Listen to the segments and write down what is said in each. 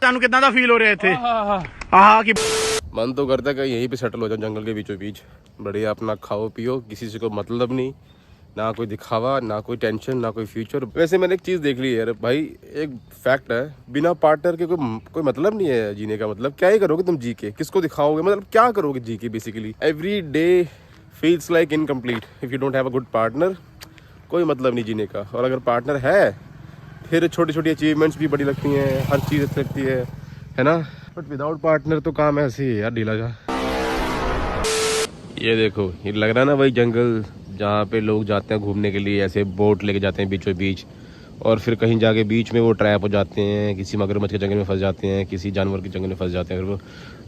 ਤੁਹਾਨੂੰ ਕਿਦਾਂ ਦਾ ਫੀਲ ਹੋ ਰਿਹਾ ਇੱਥੇ? ਆਹ ਕੀ मन तो करता है कि यहीं पे सेटल हो जाओ जंगल के बीचों बीच, बढ़िया अपना खाओ पियो, किसी से कोई मतलब नहीं, ना कोई दिखावा, ना कोई टेंशन, ना कोई फ्यूचर। वैसे मैंने एक चीज़ देख ली है यार भाई, एक फैक्ट है, बिना पार्टनर के कोई मतलब नहीं है जीने का। मतलब क्या ही करोगे तुम जी के, किसको दिखाओगे, मतलब क्या करोगे जी के? Basically every day feels like incomplete if you don't have a good partner. कोई मतलब नहीं जीने का। और अगर पार्टनर है फिर छोटी छोटी अचीवमेंट्स भी बड़ी लगती हैं, हर चीज़ अच्छी लगती है ना। बट विदाउट पार्टनर तो काम ऐसे ही है यार, ढीला जा। ये देखो, ये लग रहा है ना वही जंगल जहाँ पे लोग जाते हैं घूमने के लिए, ऐसे बोट लेके जाते हैं बीचों बीच, और फिर कहीं जाके बीच में वो ट्रैप हो जाते हैं, किसी मगरमच्छ के जंगल में फंस जाते हैं, किसी जानवर के जंगल में फंस जाते हैं,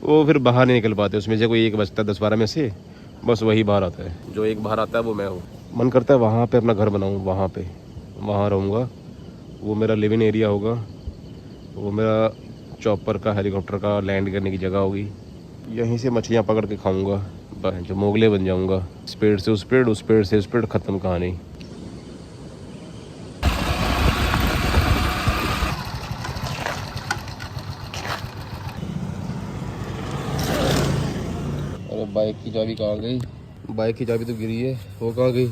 वो फिर बाहर नहीं निकल पाते। उसमें से कोई एक बचता है 10-12 में से, बस वही बाहर आता है। जो एक बाहर आता है वो मैं हूँ। मन करता है वहाँ पे अपना घर बनाऊँ, वहाँ रहूँगा, वो मेरा लिविंग एरिया होगा, वो मेरा चॉपर का, हेलीकॉप्टर का लैंड करने की जगह होगी, यहीं से मछलियाँ पकड़ के खाऊंगा, जो मोगले बन जाऊंगा। उस पेड़ से उस पेड़, उस पेड़ से उस पेड़, ख़त्म कहानी। अरे बाइक की चाबी कहाँ गई? बाइक की चाबी तो गिरी है, वो कहाँ गई?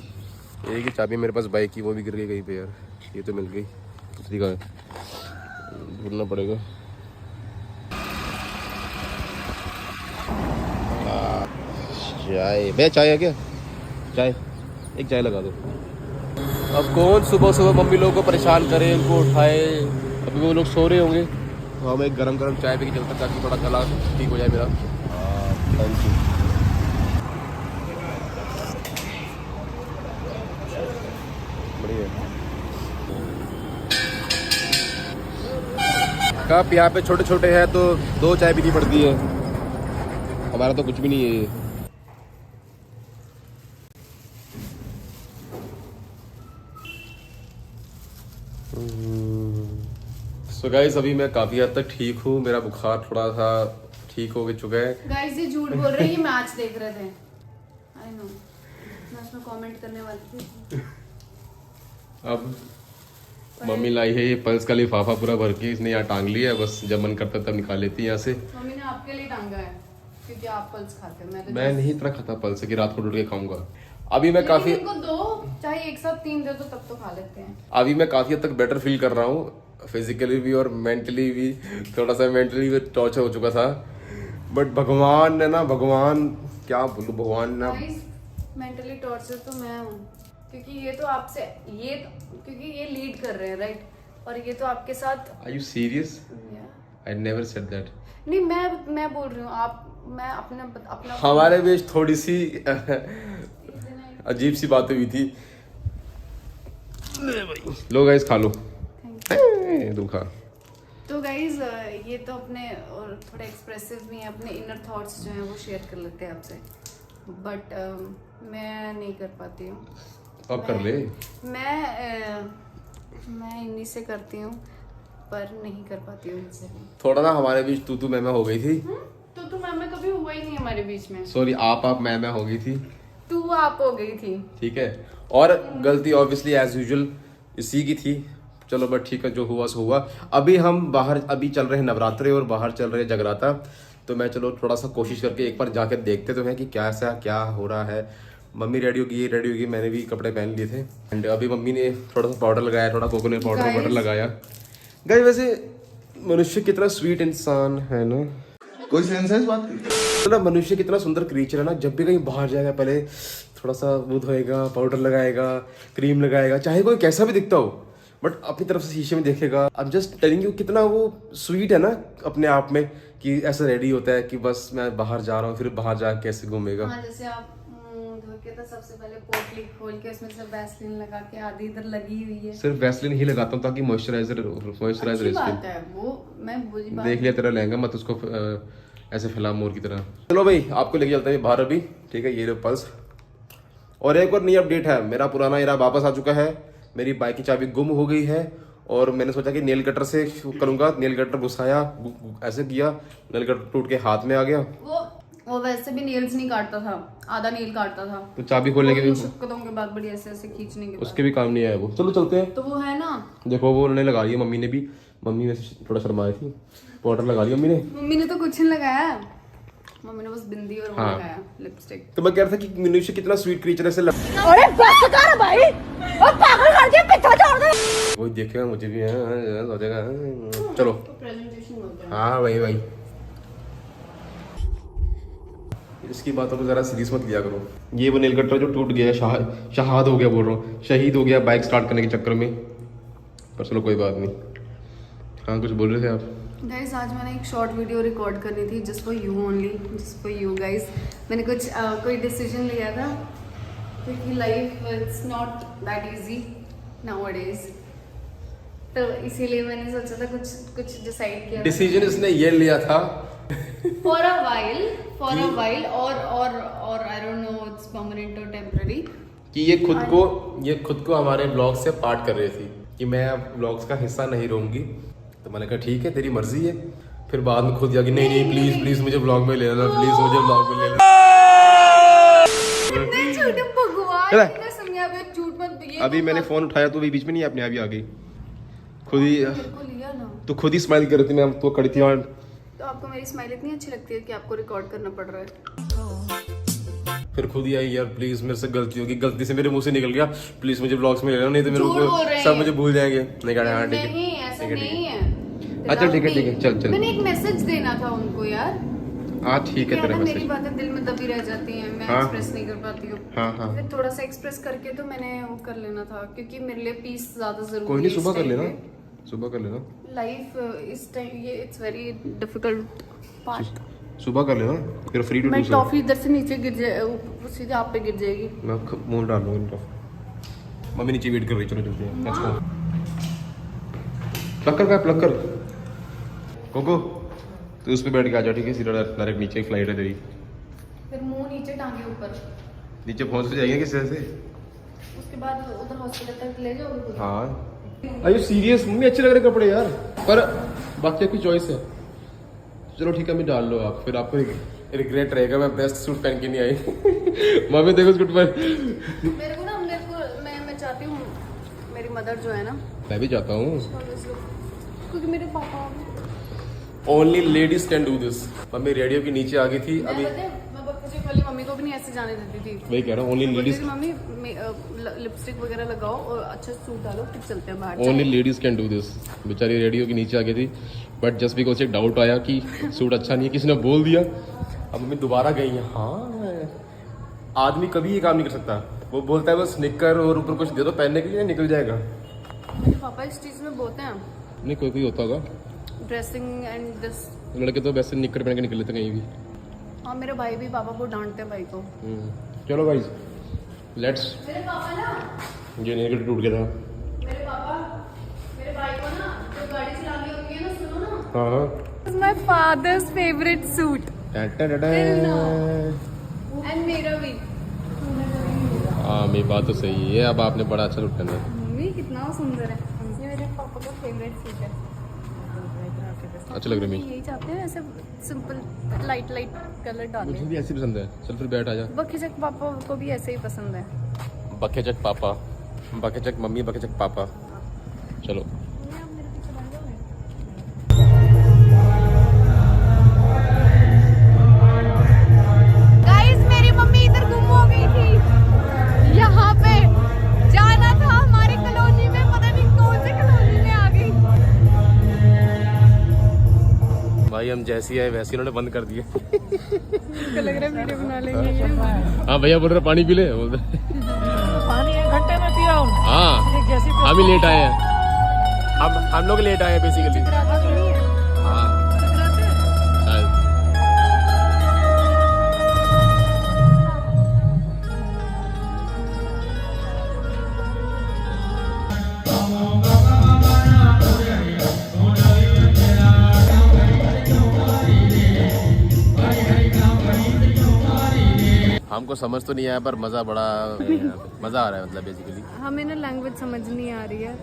एक ही चाबी मेरे पास बाइक की, वो भी गिर गई कहीं पे यार। ये तो मिल गई, दूसरी का ढूंढना पड़ेगा। चाय, भैया चाय है क्या? चाय, एक चाय लगा दो। अब कौन सुबह सुबह मम्मी लोगों को परेशान करे, उनको उठाए, अभी वो लोग सो रहे होंगे, तो हम एक गरम गरम चाय पी के चलते ताकि थोड़ा गला ठीक हो जाए मेरा। Thank you. बढ़िया कप यहाँ पे छोटे छोटे हैं तो 2 चाय पीनी पड़ती है, हमारा तो कुछ भी नहीं है। सो गाइस, अभी मैं काफ़ी हद तक ठीक हूँ, मेरा बुखार थोड़ा सा ठीक हो चुका है। गाइस ये झूठ बोल रहे हैं, ये मैच देख रहे थे। आई नो, मैं उसमें कमेंट करने वाली थी। अब मम्मी लाई है ये पल्स का लिफाफा पूरा भर के, इसने यहाँ टांग लिया है, बस जब मन करता तब निकाल लेती है यहाँ से। मम्मी ने आपके लिए टांगा है क्योंकि आप पल्स खाते हो। मैं नहीं इतना खाता पल्स कि रात को उठ के खाऊंगा। अभी मैं काफी, इनको दो, चाहे एक साथ 3 दे दो तब तो खा लेते हैं। अभी मैं काफी हद तक बेटर फील कर रहा हूँ, फिजिकली भी और मेंटली भी। थोड़ा सा मेंटली भी टॉर्चर हो चुका था, बट भगवान ने ना, भगवान क्या बोलूं, भगवान ने मेंटली टॉर्चर तो मैं हूँ क्योंकि ये तो आपसे क्योंकि ये लीड कर रहे हैं, राइट? और ये तो आपके साथ। Are you serious? I never said that. नहीं, मैं बोल रही हूँ, आप, मैं अपना हमारे बीच थोड़ी सी अजीब सी बातें हुई थी। लो गाइस खा लो, तुम खा। तो गाइज ये तो अपने और थोड़े एक्सप्रेसिव भी हैं, अपने इनर थॉट्स जो हैं वो शेयर कर लेते हैं आपसे, बट मैं नहीं कर पाती हूँ। अब कर ले। मैं इन्हीं से करती हूँ पर नहीं कर पाती हूँ इनसे भी। थोड़ा ना हमारे बीच तू मैं हो गई थी। तो मैं कभी हुआ ही नहीं हमारे बीच में। सॉरी, आप मैं हो गई थी, तू आप हो गई थी, ठीक है। और गलती ऑब्वियसली एज यूजुअल इसी की थी। चलो बट ठीक है, जो हुआ सो हुआ। अभी हम बाहर, अभी चल रहे हैं नवरात्रे और बाहर चल रहे हैं जगराता, तो मैं चलो थोड़ा सा कोशिश करके एक बार जाके देखते तो हैं कि क्या हो रहा है। मम्मी रेडी होगी, मैंने भी कपड़े पहन लिए थे। एंड अभी मम्मी ने थोड़ा सा पाउडर लगाया, थोड़ा कोकोनट पाउडर लगाया। गाइस वैसे मनुष्य कितना स्वीट इंसान है ना, कोई सेंस है इस बात की? मतलब मनुष्य कितना सुंदर क्रिएचर है ना। जब भी कहीं बाहर जाएगा पहले थोड़ा सा वो धोएगा, पाउडर लगाएगा, क्रीम लगाएगा, चाहे कोई कैसा भी दिखता हो, बट अपनी तरफ से शीशे में देखेगा। I am just telling you, कितना वो स्वीट है ना अपने आप में, कि ऐसा रेडी होता है कि बस मैं बाहर जा रहा हूँ, फिर बाहर जाके कैसे घूमेगा। हाँ, जैसे आप धो के तो सबसे पहले पोटली खोल के उसमें से वैसलीन लगा के आधी इधर लगी हुई है। सिर्फ वैसलीन ही लगाता हूँ ताकि मॉइस्चराइजर बात है वो, मैं बुरी बात देख लिया तेरा लहंगा, मत उसको ऐसे फैला मोर की तरह। चलो भाई, आपको लेके चलते हैं बाहर अभी, ठीक है। ये लो पल्स। और एक और नई अपडेट है, मेरा पुराना एरा वापस आ चुका है। मेरी बाइक की चाबी गुम हो गई है और मैंने सोचा कि नेल कटर से करूंगा। नेल कटर घुसाया, ऐसे किया, नेल कटर टूट के हाथ में आ गया। वो वो वैसे भी नेल्स नहीं काटता था, आधा नेल काटता था। तो चाबी खोलने के भी शुक्कतों के बाद बड़ी ऐसे ऐसे खींचने के बाद उसके भी काम नहीं आया वो। चलो चलते हैं। तो वो है ना, देखो वो उन्होंने लगा लिया, मम्मी ने भी। मम्मी वैसे थोड़ा शर्माई थी। पाउडर लगा लिया मम्मी ने। मम्मी ने तो कुछ नहीं लगाया, मम्मी ने बस बिंदी और वो लगाया लिपस्टिक। तो मैं कह रहा था कि मनुष्य कितना स्वीट क्रीचर ऐसे अरे बस कर भाई, और पागल कर दिया, पीछे छोड़ दे। वो देखेगा मुझे भी सोचेगा। चलो हाँ भाई इसकी बातों को जरा सीरियस मत लिया करो। ये वो नेल कटर जो टूट गया, शहाद हो गया, बोल रहा हूँ शहीद हो गया बाइक स्टार्ट करने के चक्कर में। पर चलो कोई बात नहीं। हाँ कुछ बोल रहे थे आप? गाइस आज मैंने एक शॉर्ट वीडियो रिकॉर्ड करनी थी just for you only, just for you guys. मैंने कुछ कोई डिसीजन लिया था क्योंकि life it's not that easy nowadays, तो इसीलिए मैंने सोचा था कुछ डिसाइड किया डिसीजन इसने ये लिया था फॉर अ वाइल और I don't know it's permanent और टेम्पररी, कि ये खुद को हमारे ब्लॉग से पार्ट कर रही थी कि मैं अब ब्लॉग्स का हिस्सा नहीं रहूंगी। तो मैंने कहा ठीक है तेरी मर्जी है। फिर बाद में खुद जाके नहीं प्लीज मुझे ब्लॉग में ले लेना, प्लीज मुझे ब्लॉग में ले लेना। इतने झूठे भगवान, इतने समझावे झूठ मत। ये अभी मैंने फोन उठाया तो बीच में नहीं अपने आप ही आ गई खुद ही। मेरे को लिया ना, तो खुद ही स्माइल कर रही थी, मैं तो खड़ी थी वहाँ। तो आपको मेरी स्माइल इतनी अच्छी लगती है कि आपको रिकॉर्ड करना पड़ रहा है। फिर खुद ही आई यार प्लीज मेरे से गलती होगी, गलती से मेरे मुंह से निकल गया, प्लीज मुझे ब्लॉग्स में ले लेना, नहीं तो मेरे झूठ बोल रहे को हैं। सब मुझे भूल जाएंगे। नहीं कहा हाँ ठीक नहीं है ऐसा नहीं है। अच्छा ठीक है चल मैंने एक मैसेज देना था उनको यार। हाँ ठीक है तेरा मेरी मैसेज। बातें दिल में दबी रह जाती हैं, मैं हाँ। एक्सप्रेस नहीं कर पाती हूँ। हाँ फिर थोड़ा सा एक्सप्रेस करके तो मैंने वो कर लेना था क्योंकि मेरे लिए पीस ज्यादा जरूरी है। कोई नहीं सुबह कर लेना लाइफ इस टाइम ये इट्स वेरी डिफिकल्ट पार्ट। सुबह कर लेना फिर फ्री टू मैं डू। टॉफी इधर से नीचे गिर जाए, सीधे आप पे गिर जाएगी। मैं मुंह डाल लूंगा टॉफी। मम्मी नीचे वेट कर रही, चलो चलते हैं। Let's go. प्लग कर कोको तो उस पे बैठ के आ जा, ठीक है? सीधा डायरेक्ट नीचे फ्लाइट है तेरी। फिर मुंह नीचे टांगे ऊपर, नीचे पहुंच जाएंगे किस तरह से? उसके बाद उधर हॉस्पिटल तक ले जाओगे खुद? हाँ अरे सीरियस मम्मी अच्छे लग रहे कपड़े यार, पर बाकी आपकी चॉइस है। चलो ठीक है मैं डाल लो आप, फिर आपको रिग्रेट रहेगा मैं बेस्ट सूट पहन के नहीं आई। मम्मी देखो सूट पर। मेरे को मैं चाहती हूँ मेरी मदर जो है ना, मैं भी चाहता हूँ। क्योंकि मेरे पापा only ladies can do this. Mummy radio के नीचे आ गई थी अभी। मैं बच्चे वाली मम्मी को भी नहीं ऐसे जाने देती थी। वही कह रहा हूँ ओनली लेडीज। मम्मी लिपस्टिक वगैरह लगाओ और अच्छा सूट डालो फिर चलते हैं बाहर। Only ladies can do this. बेचारी रेडियो के नीचे आ गई थी बट जस्ट बिकॉज एक डाउट आया कि सूट अच्छा नहीं है, किसी ने बोल दिया। अब मम्मी दोबारा गई है। हाँ आदमी कभी ये काम नहीं कर सकता, वो बोलता है बस निक्कर और ऊपर कुछ दे दो पहनने के लिए, निकल जाएगा। मेरे पापा इस चीज में बोलते हैं नहीं कोई होता होगा। Dressing and this. लड़के तो वैसे निक्कर पहन के निकल लेते कहीं भी। हाँ मेरे भाई भी पापा को डांटते हैं भाई को। चलो गाइस लेट्स। मेरे पापा ना, ये नहीं टूट गया था। मेरे पापा मेरे भाई को ना जो गाड़ी चलानी होती है ना, सुनो ना, हाँ हाँ my father's favourite suit and मेरा भी। हाँ मेरी बात तो सही है। अब आपने बड़ा अच्छा सूट पहना है। मम्मी कितना सुंदर है, ये मेरे पापा का फेवरेट सूट है। अच्छा लग रहा है। यही चाहते हैं ऐसे सिंपल लाइट कलर डाले। मुझे भी ऐसे पसंद है। चल फिर बैठ आ जा। बकीचक पापा को भी ऐसे ही पसंद है। बकेचक पापा, बकेचक मम्मी, बकेचक पापा। चलो गाइस मेरी मम्मी इधर गुम हो गई थी। यहाँ पे जाना था हमारी कॉलोनी में, पता नहीं कौन सी कॉलोनी में आ गई। भाई हम जैसी आए वैसी उन्होंने बंद कर दिए। लग रहा है वीडियो बना लेंगे ये। हाँ भैया बोल रहे पानी पी ले, बोल रहे पानी 1 घंटे में पिया हूँ। हाँ जैसी हम ही लेट आए हैं। हम लोग लेट आए हैं बेसिकली। हाँ शायद। हमको समझ तो नहीं आया पर मज़ा बड़ा मज़ा आ रहा है मतलब बेसिकली। हमें ना लैंग्वेज समझ नहीं आ रही है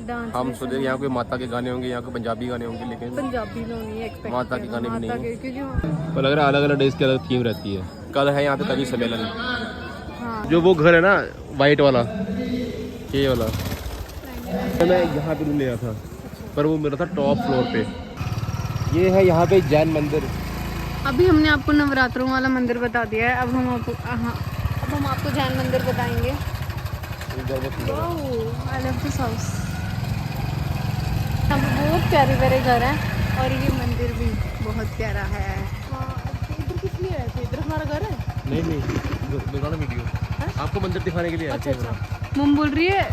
डांस हम सोचे यहाँ कोई माता के गाने होंगे, यहाँ कोई पंजाबी गाने होंगे, लेकिन पंजाबी में नहीं एक्सपेक्ट माता के गाने भी नहीं है। क्योंकि पर लग रहा है अलग अलग डेज की अलग थीम रहती है। कल है यहाँ पे कवि सम्मेलन। हाँ जो वो घर है ना वाइट वाला, ये वाला, मैं यहाँ पे रूम ले रहा था, पर वो मेरा था टॉप फ्लोर पे। ये है यहाँ पे जैन मंदिर। अभी हमने आपको नवरात्रों वाला मंदिर बता दिया है, अब हम आपको जैन मंदिर बताएंगे। I love this house. यहाँ पे बहुत प्यारे प्यारे घर हैं और ये मंदिर भी बहुत प्यारा है। इधर किस लिए आए थे? इधर हमारा घर है? नहीं बताना वीडियो आपको मंदिर दिखाने के लिए। अच्छा मम बोल रही है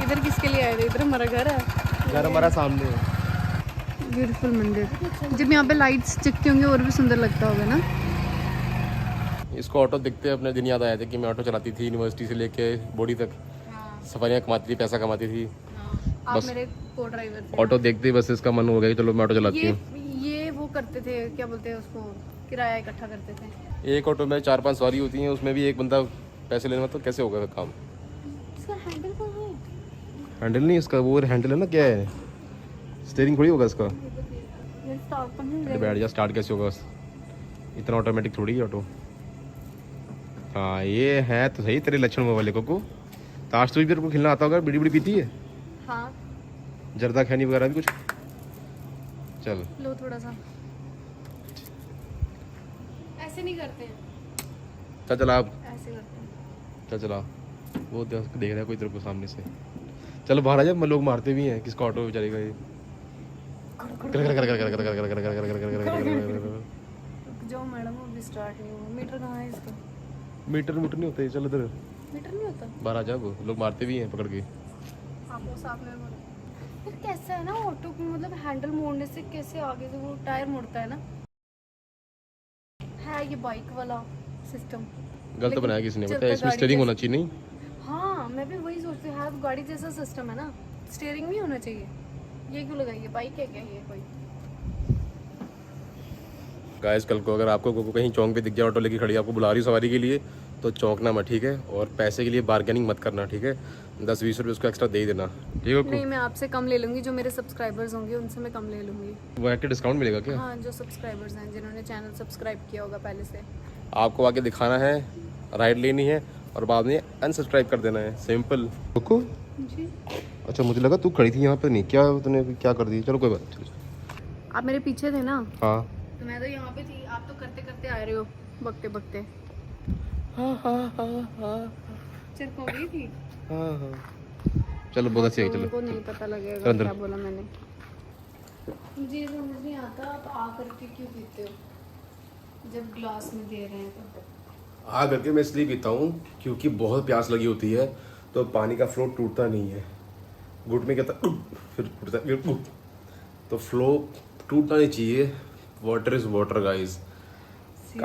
इधर किसके लिए आए थे? इधर हमारा घर है। घर हमारा सामने है। ब्यूटीफुल मंदिर। जब यहाँ पे लाइट्स जगती होंगी और भी सुंदर लगता होगा ना। इसको ऑटो दिखते अपने दिन याद आया था कि मैं ऑटो चलाती थी यूनिवर्सिटी से लेके बोडी तक। सफारियाँ कमाती थी, पैसा कमाती थी। आप मेरे को ड्राइवर थे। ऑटो देखते ही बस इसका मन हो गया कि चलो मैं ऑटो चलाती हूँ। ये वो करते थे, क्या बोलते हैं उसको, किराया इकट्ठा करते थे। एक ऑटो में 4-5 सवारी होती हैं, उसमें भी एक बंदा पैसे लेने में, तो कैसे होगा काम? इसका हैंडल कहाँ है? हैंडल नहीं इसका, वो हैंडल है ना, क्या है, स्टीयरिंग थोड़ी होगा इसका। ये स्टार्ट पर नहीं बैठ जा, स्टार्ट कैसे होगा? इतना ऑटोमेटिक थोड़ी है ऑटो। हाँ ये है तो सही तेरे लक्षण वाले को। ताश तो भी तेरे को खेलना आता होगा, बीड़ी पीती है? हाँ जर्दा खैनी वगैरह भी कुछ? चल लो थोड़ा सा। ऐसे नहीं करते हैं, चल आप, ऐसे करते हैं। चला वो देख रहा है कोई तेरे को सामने से। चलो बाहर आ जा, लोग मारते भी हैं। किसका ऑटो चलेगा ये? जो मैडम वो भी स्टार्ट नहीं हुआ। मीटर कहाँ है इसका? मीटर नहीं होते। चल इधर मीटर नहीं होता। बाहर आ जा, वो लोग मारते भी हैं पकड़ के। आप वो साथ में बोलो। फिर कैसा है ना ऑटो को, मतलब हैंडल मोड़ने से कैसे आगे से वो टायर मुड़ता है ना। है ये बाइक वाला सिस्टम गलत बनाया किसी ने, बताया इसमें स्टीयरिंग होना चाहिए। नहीं हाँ मैं भी वही सोचती हूँ, तो गाड़ी जैसा सिस्टम है ना, स्टीयरिंग नहीं होना चाहिए। ये क्यों लगाइए? बाइक है क्या ये कोई? गाइस कल को अगर आपको कहीं चौक पे दिख जाए ऑटो लेके खड़ी, आपको बुला रही सवारी के लिए, तो चौंकना मत, ठीक है? और पैसे के लिए बार्गेनिंग मत करना, ठीक है? 10-20 रुपये उसको एक्स्ट्रा दे ही देना, ठीक है? नहीं मैं आपसे कम ले लूँगी, जो मेरे सब्सक्राइबर्स होंगे उनसे मैं कम ले लूँगी। वो एक डिस्काउंट मिलेगा क्या? हाँ जो सब्सक्राइबर्स हैं, जिन्होंने चैनल सब्सक्राइब किया होगा पहले से। आपको आगे दिखाना है, राइड लेनी है और बाद में अनसब्सक्राइब कर देना है, सिंपल। रुको जी अच्छा, मुझे लगा तू खड़ी थी यहाँ पे, नहीं क्या तूने क्या कर दी? चलो कोई बात नहीं। आप मेरे पीछे थे ना, हाँ तो मैं तो यहाँ पे थी। आप तो करते करते आ रहे हो, बकते बकते। सिर्फ हो गई थी। चलो बहुत अच्छी है, चलो उनको नहीं पता लगेगा चल अंदर। क्या बोला मैंने। मुझे ये समझ नहीं आता आप आ करके क्यों पीते हो जब ग्लास में दे रहे हैं तो। आ करके मैं इसलिए पीता हूँ क्योंकि बहुत प्यास लगी होती है, तो पानी का फ्लो टूटता नहीं है। घुट में कहता फिर टूटता, तो फ्लो टूटना नहीं चाहिए। Water is water guys.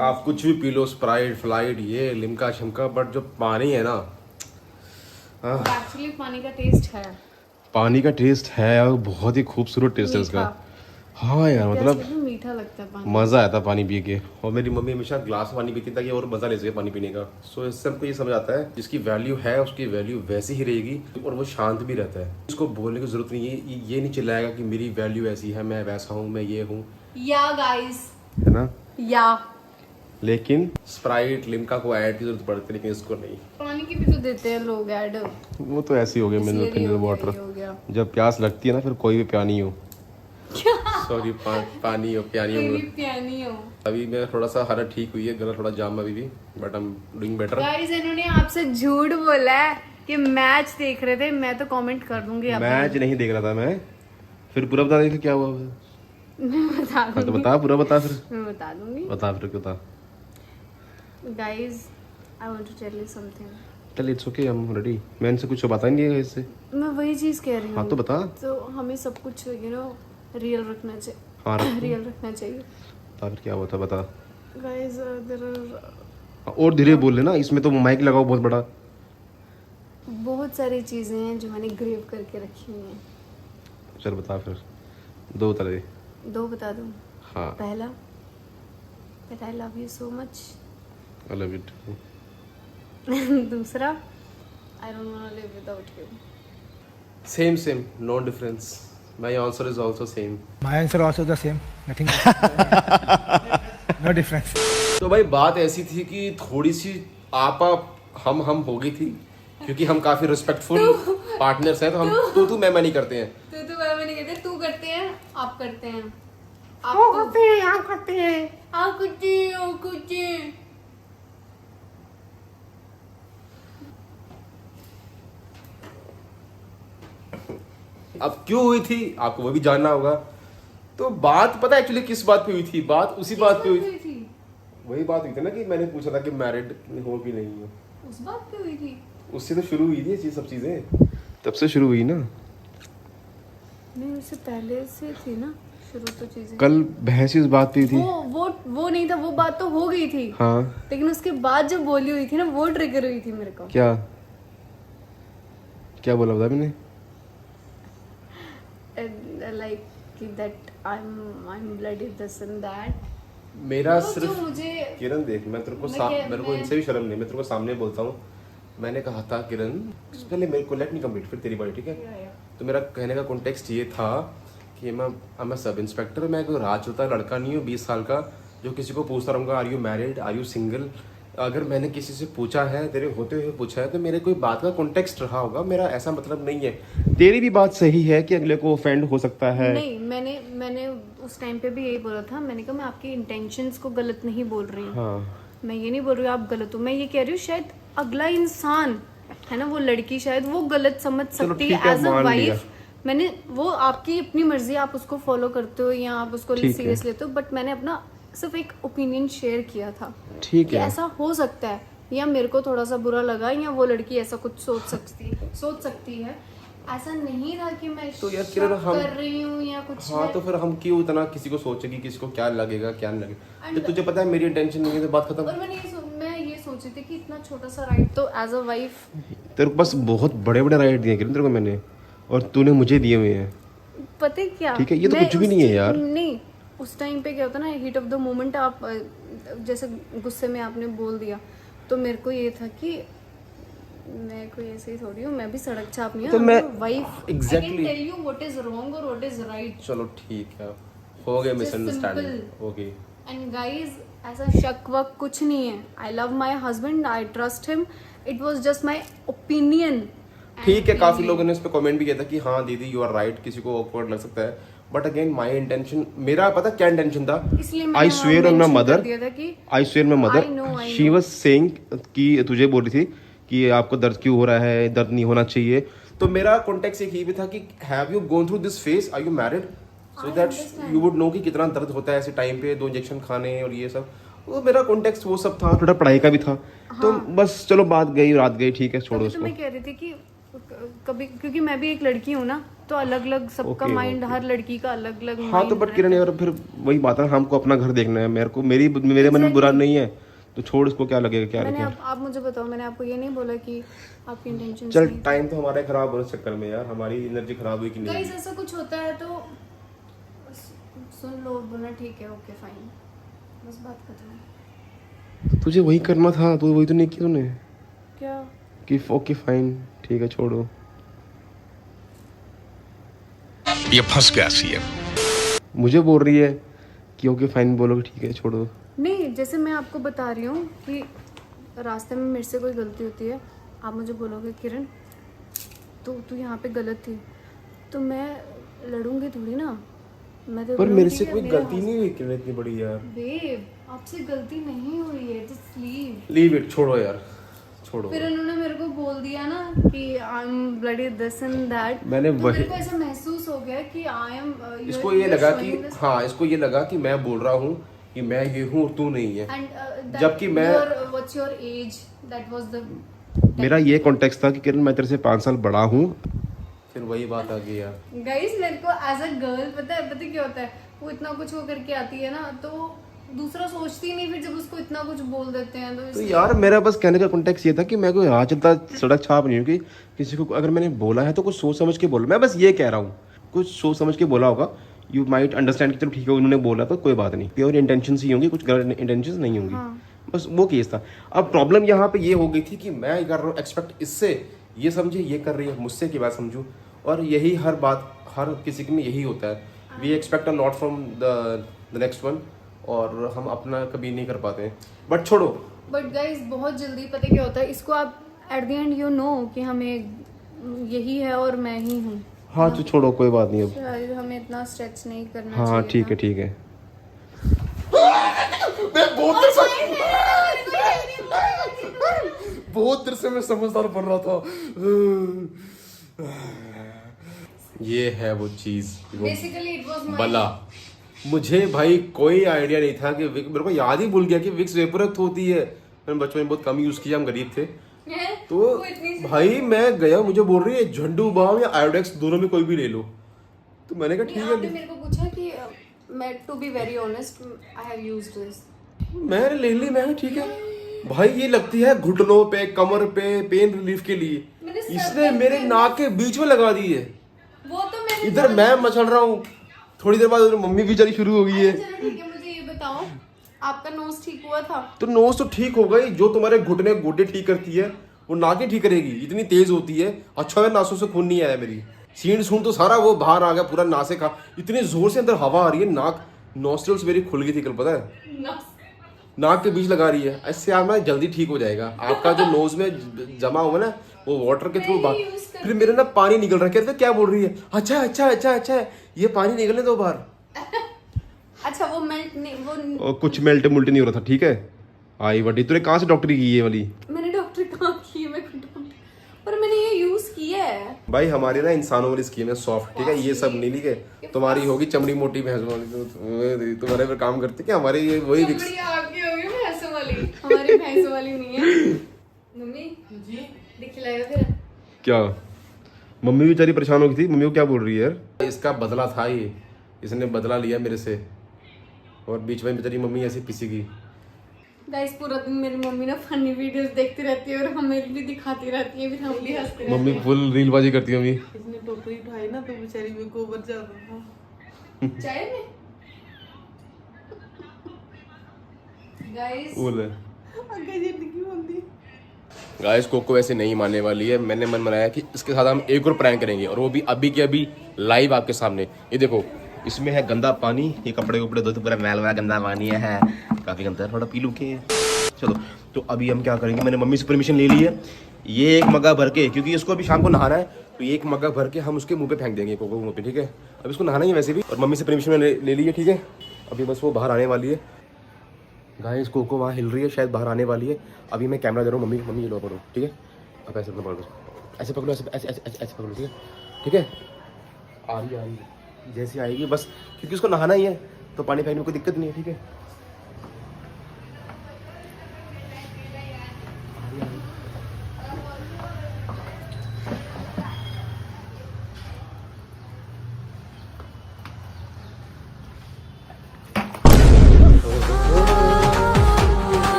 आप कुछ भी पी लो, स्प्राइट, फ्लाइट, ये लिमका शिमका, बट जो पानी है ना, एक्चुअली पानी का टेस्ट है। पानी का टेस्ट है और बहुत ही खूबसूरत टेस्ट है इसका। हाँ यार मतलब मीठा लगता है पानी। मज़ा आया था पानी पी के। और मेरी मम्मी हमेशा ग्लास में पानी पीती ताकि और मज़ा ले सके पानी पीने का। सो इससे हमको ये समझ आता है जिसकी वैल्यू है उसकी वैल्यू वैसी ही रहेगी और वो शांत भी रहता है। इसको बोलने की जरूरत नहीं है, ये नहीं चिल्लाएगा कि मेरी वैल्यू ऐसी है, मैं वैसा हूँ, मैं ये हूँ, या गाइस, है ना? या लेकिन स्प्राइट लिमका को ऐड की जरूरत पड़ती है, लेकिन इसको नहीं। पानी की भी तो देते हैं लोग ऐड। वो तो ऐसे ही हो गया मिनरल वाटर। जब प्यास लगती है ना, फिर कोई भी प्यानी हो, सॉरी पानी हो, प्यानी हो, प्यानी हो। अभी मैं थोड़ा सा हालत ठीक हुई है, गला थोड़ा जाम अभी भी, but I am doing better. Guys इन्होंने आपसे झूठ बोला है कि मैच देख रहे थे। मैं तो कमेंट कर दूंगी आप। मैच नहीं देख रहा था मैं। फिर पूरा बता दे क्या हुआ। मैं बता दूंगी। तो बता, पूरा बता फिर। मैं बता दूंगी। बता फिर, क्यों बता। Guys I want to tell you something. चल it's okay, I am ready. मैं इनसे कुछ बता नहीं है इससे। मैं वही चीज कह रही हूँ। हाँ तो बता। तो हमें सब कुछ रियल रखना चाहिए। हाँ रियल रखना चाहिए। बता फिर क्या हुआ था, बता। गाइस देयर आर और धीरे बोल लेना, इसमें तो माइक लगाओ बहुत बड़ा। बहुत सारी चीजें हैं जो मैंने ग्रेव करके रखी हुई हैं। चल बता फिर, दो बता दे। दो बता दूं? हाँ। पहला, that I love you so much. I love it. दूसरा, I don't want to live without you. Same, same, no difference. My answer is also same. My answer also the same. Nothing. No difference. तो भाई बात ऐसी थी कि थोड़ी सी आपा हम हो गई थी, क्योंकि हम काफी रिस्पेक्टफुल पार्टनर्स हैं, तो हम तू मैं नहीं करते हैं। तू मैं नहीं करते, तू करते हैं, आप करते हैं, आप करते हैं, आप करते हैं, आप करते हैं, आप करते हैं। अब क्यों हुई थी आपको वो भी जानना होगा। तो बात पता है एक्चुअली किस बात पे हुई थी? बात उसी बात पे हुई थी, वही बात हुई थी ना कि मैंने पूछा था कि मैरिड हो कि नहीं हो। उस बात पे हुई थी, उससे तो शुरू हुई थी ये सब चीजें, तब से शुरू हुई ना। नहीं उससे पहले से थी ना शुरू तो चीजें। कल बहस इस बात पे थी। वो नहीं था, वो बात तो हो गई थी हाँ, लेकिन उसके बाद जो बोली हुई थी ना वो ट्रिगर हुई थी मेरे को। क्या बोला बता मैंने? Like that I'm bloody this and that। मेरा तो सिर्फ जो मुझे किरण देख, मैं तेरे को मेरे को इनसे भी शर्म नहीं, मैं तेरे को सामने बोलता हूँ। मैंने कहा था किरण, पहले मेरे को लेट मी कंप्लीट, फिर तेरी बारी, ठीक है? तो मेरा कहने का कॉन्टेक्स्ट ये था कि मैं सब इंस्पेक्टर, मैं कोई राह चलता लड़का नहीं हूँ 20 साल का जो किसी को पूछता रहूँगा are you married, are you single. अगर मैंने किसी से पूछा है, तेरे होते हुए पूछा है, तो मेरे कोई बात का कॉन्टेक्स्ट रहा होगा, मेरा ऐसा मतलब नहीं है। तेरी भी बात सही है कि अगले को ऑफेंड हो सकता है। नहीं, मैंने उस टाइम पे भी यही बोला था। मैंने कहा मैं आपकी इंटेंशंस को गलत नहीं बोल रही हूँ। हाँ, मैं ये नहीं बोल रही हूँ आप गलत हो, मैं ये कह रही हूँ शायद अगला इंसान है ना, वो लड़की शायद वो गलत समझ सकती है एज अ वाइफ। मैंने वो आपकी अपनी मर्जी, आप उसको फॉलो करते हो या आप उसको सीरियस लेते हो, बट मैंने अपना सिर्फ एक ओपिनियन शेयर किया था। ठीक है, ऐसा हो सकता है, या मेरे को थोड़ा सा बुरा लगा, या वो लड़की ऐसा कुछ सोच सकती है। ऐसा नहीं था कि मैं तो यार शक किरण हम कर रही हूँ या कुछ। हाँ, तो फिर हम क्यों इतना किसी को सोचेगी, किसी को क्या लगेगा क्या नहीं लगेगा? जब तुझे पता है मेरी इंटेंशन नहीं है तो बात खत्म। और मैं ये सोची थी कि इतना छोटा सा राइट तो एज अ वाइफ तेरे को बस बहुत बड़े बड़े राइट दिए किरण तेरे को मैंने, और तूने मुझे दिए हुए हैं। पता है क्या, ठीक है, ये तो कुछ भी नहीं है यार। नहीं, उस टाइम पे क्या होता ना, हीट ऑफ द मोमेंट, आप जैसे गुस्से में आपने बोल दिया, तो मेरे को ये था कि मैं कोई ऐसे ही थोड़ी हूँ, मैं भी सड़क छाप नहीं हूँ, तो मैं wife exactly tell you what is wrong और व्हाट इज राइट। चलो ठीक है, हो गया मिसअंडरस्टैंडिंग, ओके। एंड गाइस ऐसा शक वक कुछ नहीं है। I love my husband, I trust him, it was just my opinion. ठीक है, काफी लोगों ने इस पे कमेंट भी किया था कि हाँ दीदी यू आर राइट, किसी को ऑकवर्ड लग सकता है, बट अगेन माय इंटेंशन, मेरा पता क्या इंटेंशन था, I swear on my mother, I swear my mother, she was saying कि तुझे बोल रही थी कि आपको दर्द क्यों हो रहा है, दर्द नहीं होना चाहिए। तो मेरा कॉन्टेक्स्ट एक ही भी था कि have you gone through this phase, are you married, so that you would know कि कितना दर्द होता है ऐसे टाइम पे, 2 इंजेक्शन खाने और ये सब। वो मेरा कॉन्टेक्स्ट वो सब था, थोड़ा पढ़ाई का भी था। तो बस चलो बात गई, रात गई, ठीक है, छोड़ो उसको। मैं कह रही थी कि कभी, क्योंकि मैं भी एक लड़की हूँ ना, तो अलग अलग सबका माइंड, हर लड़की का अलग अलग। हाँ, तो बट किरण यार फिर वही बात है, हमको अपना घर देखना है, मेरे को मेरे मन में बुरा नहीं है, तो छोड़ उसको, क्या लगेगा क्या मैंने लगेगा। आप मुझे बताओ, मैंने आपको ये नहीं बोला कि आपकी इंटेंशन। चल टाइम तो हमारा खराब होने के चक्कर में यार, हमारी एनर्जी खराब हुई कि नहीं। गाइस ऐसा कुछ होता है तो सुन लो, बोलना ठीक है, ओके फाइन, बस बात खत्म। तुझे वही करना था, तो वही तो नहीं किया तूने, क्या कि ओके फाइन ठीक है छोड़ो। ये फंस गया सीएम। मुझे बोल रही है कि ओके फाइन बोलोगे, ठीक है छोड़ो। नहीं, जैसे मैं आपको बता रही हूँ कि रास्ते में मेरे से कोई गलती होती है, आप मुझे बोलोगे किरण तो तू यहाँ पे गलत थी, तो मैं लड़ूंगी थोड़ी ना, मैं तो पर मेरे से कोई गलती नहीं हुई किरण इतनी बड़ी यार। बेब आपसे गलती नहीं हुई है, जस्ट लीव इट, छोड़ो यार, छोड़ो। फिर उन्होंने मेरे को बोल दिया ना कि I am bloody this and that, मैंने तो वही, मेरे को ऐसा महसूस हो गया कि आई एम, इसको ये लगा कि हाँ, इसको ये लगा कि मैं बोल रहा हूँ कि मैं ये हूँ और तू नहीं है, जबकि मैं, what's your age, that was the, मेरा ये कॉन्टेक्स्ट था कि किरण मैं तेरे से 5 साल बड़ा हूँ, फिर वही बात आ गई यार। गाइस मेरे को एज अ गर्ल पता है क्या होता है, वो इतना कुछ वो करके आती है ना, तो दूसरा सोचती नहीं, फिर जब उसको इतना कुछ बोल देते हैं तो यार मेरा बस कहने का कॉन्टेक्स्ट ये था कि मैं कोई राह चलता सड़क छाप नहीं हूँ कि किसी को अगर मैंने बोला है तो कुछ सोच समझ के बोला, मैं बस ये कह रहा हूँ, कुछ सोच समझ के बोला होगा, यू माइट अंडरस्टैंड कि चलो ठीक है उन्होंने बोला तो कोई बात नहीं, प्योर इंटेंशन ही होंगी, कुछ गलत इंटेंशन नहीं होंगी। बस वो केस था। अब प्रॉब्लम यहाँ पे ये हो गई थी कि मैं कर रहा हूँ एक्सपेक्ट इससे, ये समझे ये कर रही है मुझसे की बात समझूं, और यही हर किसी में यही होता है, we expect a lot from the next one, और हम अपना कभी नहीं कर पाते हैं, बट छोड़ो। बट गाइस बहुत जल्दी पता क्या होता है, इसको आप at the end you know कि हमें यही है और मैं ही हूँ। हाँ तो छोड़ो, कोई बात नहीं अब। शायद हमें इतना स्ट्रेच नहीं करना हाँ चाहिए ठीक था। है ठीक है। बहुत देर से मैं समझदार बन रहा था। ये है वो चीज, Basically it was my बला। मुझे भाई कोई आइडिया नहीं था कि मेरे को याद ही भूल गया कि विक्स वेपोरेक्ट होती है। मैंने बचपन में बहुत कम यूज किया, हम गरीब थे। तो वो इतनी सी- भाई मैं गया, मुझे बोल रही है झंडू बाम या आयोडेक्स दोनों में कोई भी ले लो। तो मैंने कहा ठीक आपने है, मेरे को पूछा कि मैं to be very honest I have used this. मैंने ले ली। मैं ठीक है भाई, ये लगती है घुटनों पे, कमर पे, पेन रिलीफ के लिए। मैंने सर इसने पे मेरे नाक के बीच में लगा दी है। वो तो मैंने इधर मैं मचल रहा हूँ, थोड़ी देर बाद उधर मम्मी बेचारी शुरू हो गई है। चलो ठीक है, मुझे ये बताओ आपका नोज ठीक हुआ था? तो नोज तो ठीक हो गई, जो तुम्हारे घुटने गोडे ठीक करती है वो नाक ही ठीक करेगी। इतनी तेज होती है। अच्छा है नासों से खून नहीं आया मेरी, सीन सून तो सारा वो बाहर आ गया पूरा, नासे का इतनी जोर से अंदर हवा आ रही है, नाक नॉस्ट्रल्स मेरी खुल गई थी कल, पता है, नाक के बीच लगा रही है। ऐसे आप ना जल्दी ठीक हो जाएगा। आपका जो नोज में जमा हुआ ना वो वाटर के थ्रू बाहर, फिर मेरे ना पानी निकल रहा है। कहते क्या बोल रही है? अच्छा अच्छा अच्छा अच्छा ये पानी निकलने दो बाहर। अच्छा वो मेल्ट नहीं, वो और कुछ मेल्ट मुल्ट नहीं हो रहा था। ठीक है आई बड़ी, तूने कहाँ से डॉक्टरी की ये वाली? मैंने डॉक्टर कहाँ की है, मैं पर मैंने ये यूज किया है। भाई हमारी ना इंसानों वाली स्कीम है सॉफ्ट, ठीक है, ये सब नहीं लिखे। तुम्हारी होगी चमड़ी मोटी भैंस वाली, तो तुम्हारे पर काम करती क्या? हमारे ये वही विक्स। चमड़ी आपकी होगी भैंसों वाली, हमारी भैंसों वाली नहीं है। मम्मी जी दिखलाएगा फिर क्या? मम्मी बेचारी परेशान हो गई थी। मम्मी को क्या बोल रही है यार? इसका बदला था ये, इसने बदला लिया मेरे से, और बीच में बेचारी मम्मी ऐसी पिसी गई। गाइस पूरा दिन मेरी मम्मी ना फनी वीडियोस देखती रहती है और हमें भी दिखाती रहती है, फिर हम भी हंसते रहते मम्मी फुल रीलबाजी करती है मम्मी। इसने टोकरी उठाई ना तो बेचारी में गोबर ज्यादा था। हैं। चाय में गाइस बोल आगे जिंदगी होती। गाइस कोको ऐसे नहीं मानने वाली है। मैंने मन बनाया कि इसके साथ हम एक और प्रैंक करेंगे, और वो भी अभी के अभी लाइव आपके सामने। ये देखो इसमें है गंदा पानी, ये कपड़े उपड़े धो तो पूरा मैल वाला गंदा पानी है, काफी गंदा है, थोड़ा पी लूं के। चलो तो अभी हम क्या करेंगे, मैंने मम्मी से परमिशन ले ली है। ये एक मग्गा भर के, क्योंकि इसको अभी शाम को नहाना है, तो ये एक मग्गा भर के हम उसके मुंह पे फेंक देंगे, कोको मुंह पे, ठीक है। अब इसको नहाना ही है वैसे भी, और मम्मी से परमिशन मैंने ले ली है, ठीक है। अभी बस वो बाहर आने वाली है। गाइस कोको वहाँ हिल रही है, शायद बाहर आने वाली है। अभी मैं कैमरा दे रहा हूँ, मम्मी ये लो पकड़ो, ठीक है। अब ऐसे पकड़ो, ऐसे पकड़ो, ऐसे ऐसे ऐसे ऐसे पकड़ो, ठीक है ठीक है। आ रही है जैसे आएगी बस, क्योंकि उसको नहाना ही है तो पानी फेंकने में कोई दिक्कत नहीं है, ठीक है।